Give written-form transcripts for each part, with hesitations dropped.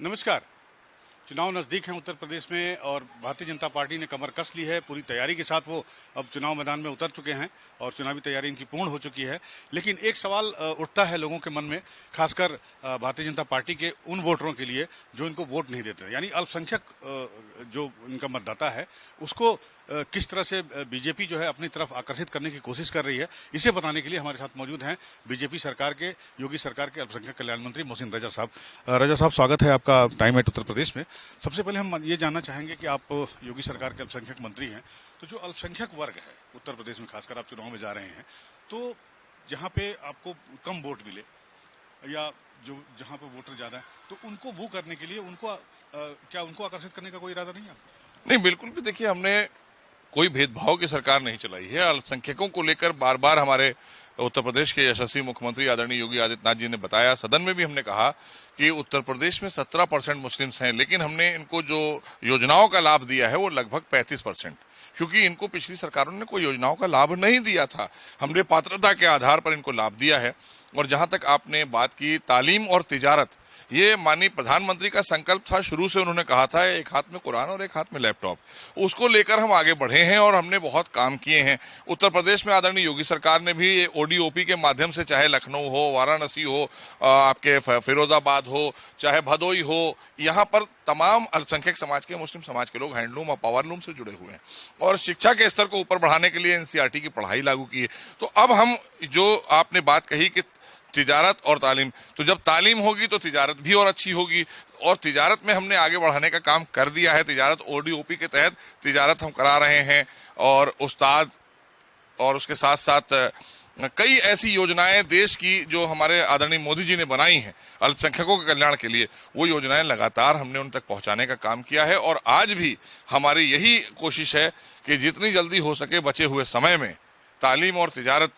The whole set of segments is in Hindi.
नमस्कार। चुनाव नज़दीक हैं उत्तर प्रदेश में और भारतीय जनता पार्टी ने कमर कस ली है। पूरी तैयारी के साथ वो अब चुनाव मैदान में उतर चुके हैं और चुनावी तैयारी इनकी पूर्ण हो चुकी है। लेकिन एक सवाल उठता है लोगों के मन में, खासकर भारतीय जनता पार्टी के उन वोटरों के लिए जो इनको वोट नहीं देते, यानी अल्पसंख्यक जो इनका मतदाता है उसको किस तरह से बीजेपी जो है अपनी तरफ आकर्षित करने की कोशिश कर रही है। इसे बताने के लिए हमारे साथ मौजूद हैं बीजेपी सरकार के, योगी सरकार के अल्पसंख्यक कल्याण मंत्री मोहसिन रजा साहब। रजा साहब, स्वागत है आपका टाइम एट उत्तर प्रदेश में। सबसे पहले हम ये जानना चाहेंगे कि आप योगी सरकार के अल्पसंख्यक मंत्री हैं, तो जो अल्पसंख्यक वर्ग है उत्तर प्रदेश में, खासकर आप चुनाव में जा रहे हैं, तो जहाँ पे आपको कम वोट मिले या जो जहाँ पे वोटर ज्यादा है, तो उनको वो करने के लिए क्या उनको आकर्षित करने का कोई इरादा नहीं है? नहीं, बिल्कुल भी। देखिए, हमने कोई भेदभाव की सरकार नहीं चलाई है। अल्पसंख्यकों को लेकर बार बार हमारे उत्तर प्रदेश के यशस्वी मुख्यमंत्री आदरणीय योगी आदित्यनाथ जी ने बताया, सदन में भी हमने कहा कि उत्तर प्रदेश में 17% मुस्लिम्स हैं, लेकिन हमने इनको जो योजनाओं का लाभ दिया है वो लगभग 35%, क्योंकि इनको पिछली सरकारों ने कोई योजनाओं का लाभ नहीं दिया था। हमने पात्रता के आधार पर इनको लाभ दिया है। और जहां तक आपने बात की तालीम और तिजारत, ये माननीय प्रधानमंत्री का संकल्प था। शुरू से उन्होंने कहा था एक हाथ में कुरान और एक हाथ में लैपटॉप, उसको लेकर हम आगे बढ़े हैं और हमने बहुत काम किए हैं। उत्तर प्रदेश में आदरणीय योगी सरकार ने भी ओडीओपी के माध्यम से, चाहे लखनऊ हो, वाराणसी हो, आपके फिरोजाबाद हो, चाहे भदोई हो, यहाँ पर तमाम अल्पसंख्यक समाज के, मुस्लिम समाज के लोग हैंडलूम और पावरलूम से जुड़े हुए हैं और शिक्षा के स्तर को ऊपर बढ़ाने के लिए एनसीईआरटी की पढ़ाई लागू की है। तो अब हम, जो आपने बात कही कि तिजारत और तालीम, तो जब तालीम होगी तो तिजारत भी और अच्छी होगी। और तिजारत में हमने आगे बढ़ाने का काम कर दिया है। तिजारत ओडीओपी के तहत तिजारत हम करा रहे हैं और उस्ताद और उसके साथ साथ कई ऐसी योजनाएं देश की जो हमारे आदरणीय मोदी जी ने बनाई हैं अल्पसंख्यकों के कल्याण के लिए, वो योजनाएं लगातार हमने उन तक पहुंचाने का काम किया है। और आज भी हमारी यही कोशिश है कि जितनी जल्दी हो सके बचे हुए समय में तालीम और तिजारत,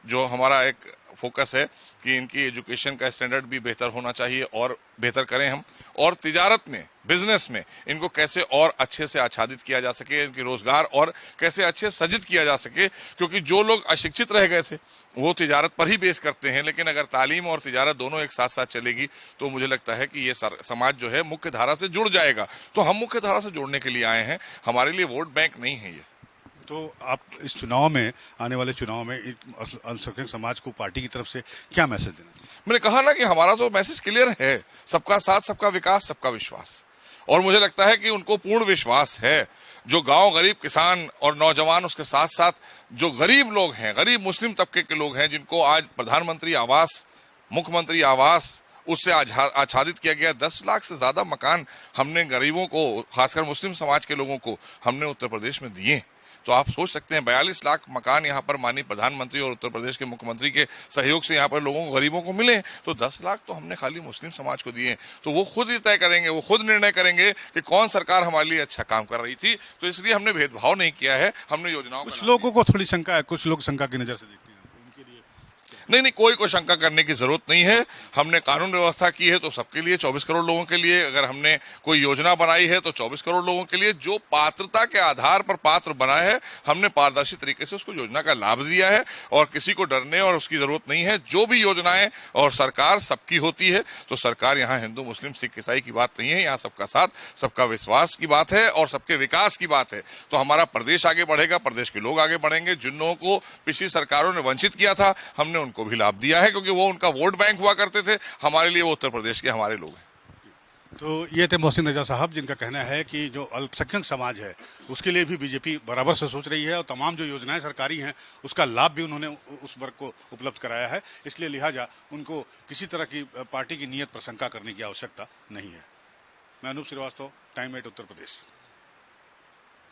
जो हमारा एक फोकस है कि इनकी एजुकेशन का स्टैंडर्ड भी बेहतर होना चाहिए और बेहतर करें हम, और तिजारत में, बिजनेस में इनको कैसे और अच्छे से आच्छादित किया जा सके, इनकी रोजगार और कैसे अच्छे सृजित किया जा सके। क्योंकि जो लोग अशिक्षित रह गए थे वो तिजारत पर ही बेस करते हैं, लेकिन अगर तालीम और तिजारत दोनों एक साथ साथ चलेगी तो मुझे लगता है कि ये समाज जो है मुख्य धारा से जुड़ जाएगा। तो हम मुख्य धारा से जुड़ने के लिए आए हैं, हमारे लिए वोट बैंक नहीं है ये। तो आप इस चुनाव में, आने वाले चुनाव में अल्पसंख्यक समाज को पार्टी की तरफ से क्या मैसेज देना? मैंने कहा ना कि हमारा तो मैसेज क्लियर है, सबका साथ, सबका विकास, सबका विश्वास। और मुझे लगता है कि उनको पूर्ण विश्वास है। जो गांव गरीब किसान और नौजवान, उसके साथ साथ जो गरीब लोग हैं, गरीब मुस्लिम तबके के लोग हैं, जिनको आज प्रधानमंत्री आवास, मुख्यमंत्री आवास, उससे आच्छादित किया गया 10 लाख से ज्यादा मकान हमने गरीबों को, खासकर मुस्लिम समाज के लोगों को हमने उत्तर प्रदेश में दिए। तो आप सोच सकते हैं 42 लाख मकान यहाँ पर माननीय प्रधानमंत्री और उत्तर प्रदेश के मुख्यमंत्री के सहयोग से यहाँ पर लोगों को, गरीबों को मिले। तो 10 लाख तो हमने खाली मुस्लिम समाज को दिए। तो वो खुद ही तय करेंगे, वो खुद निर्णय करेंगे कि कौन सरकार हमारे लिए अच्छा काम कर रही थी। तो इसलिए हमने भेदभाव नहीं किया है, हमने योजनाओं। कुछ लोगों को थोड़ी शंका है, कुछ लोग शंका की नजर से देखते हैं, उनके लिए नहीं, कोई शंका करने की जरूरत नहीं है। हमने कानून व्यवस्था की है तो सबके लिए, 24 करोड़ लोगों के लिए। अगर हमने कोई योजना बनाई है तो 24 करोड़ लोगों के लिए। जो पात्रता के आधार पर पात्र बना है, हमने पारदर्शी तरीके से उसको योजना का लाभ दिया है और किसी को डरने और उसकी जरूरत नहीं है। जो भी योजनाएं, और सरकार सबकी होती है, तो सरकार यहाँ हिंदू, मुस्लिम, सिख, ईसाई की बात नहीं है, यहाँ सबका साथ, सबका विश्वास की बात है और सबके विकास की बात है। तो हमारा प्रदेश आगे बढ़ेगा, प्रदेश के लोग आगे बढ़ेंगे। जिन लोगों को पिछली सरकारों ने वंचित किया था, हमने उनको भी लाभ दिया है, क्योंकि वो उनका वोट बैंक हुआ करते थे। हमारे लिए वो उत्तर प्रदेश के हमारे लोग हैं। तो ये थे मोहसिन रजा साहब, जिनका कहना है कि जो अल्पसंख्यक समाज है उसके लिए भी बीजेपी बराबर से सोच रही है और तमाम जो योजनाएं सरकारी हैं उसका लाभ भी उन्होंने उस वर्ग को उपलब्ध कराया है। इसलिए लिहाजा उनको किसी तरह की पार्टी की नीयत पर शंका करने की आवश्यकता नहीं है। मैं अनूप श्रीवास्तव, टाइम 8 उत्तर प्रदेश।